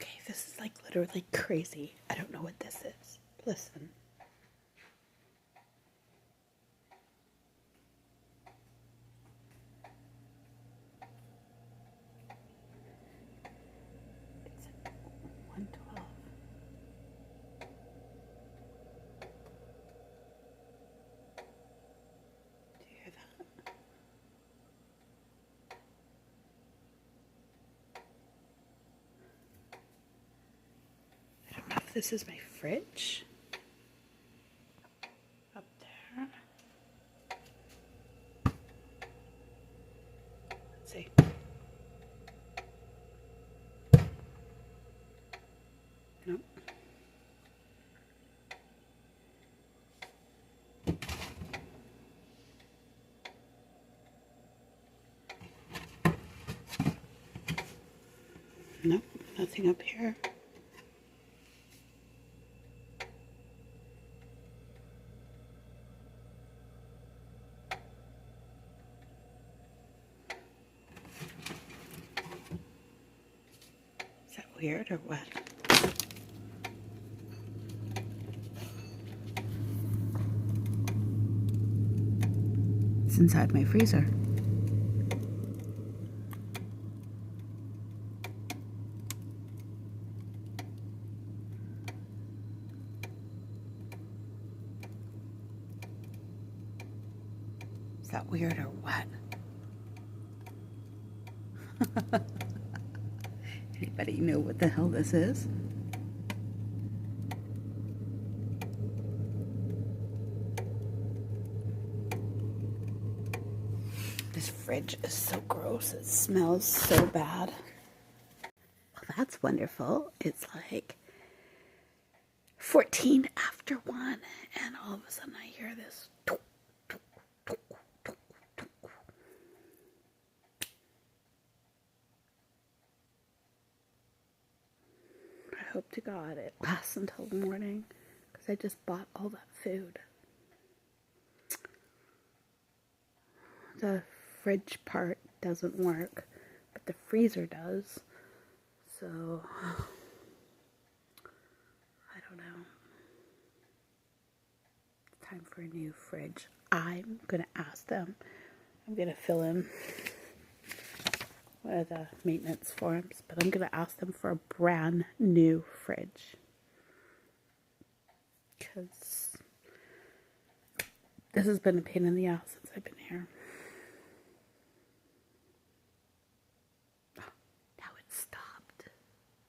Okay, this is like literally crazy. I don't know what this is. Listen. It's 112. Do you hear that? I don't know if this is my fridge. Up there. Let's see. Nope. Nope, nothing up here. Is that weird or what? It's inside my freezer. Is that weird or what? Anybody know what the hell this is? This fridge is so gross. It smells so bad. Well, that's wonderful. It's like 14 after 1, and all of a sudden I hear this. I hope to God it lasts until the morning, because I just bought all that food. The fridge part doesn't work, but the freezer does. So, I don't know. It's time for a new fridge. I'm going to ask them. I'm going to fill in one of the maintenance forms, but I'm going to ask them for a brand new fridge. Because this has been a pain in the ass since I've been here.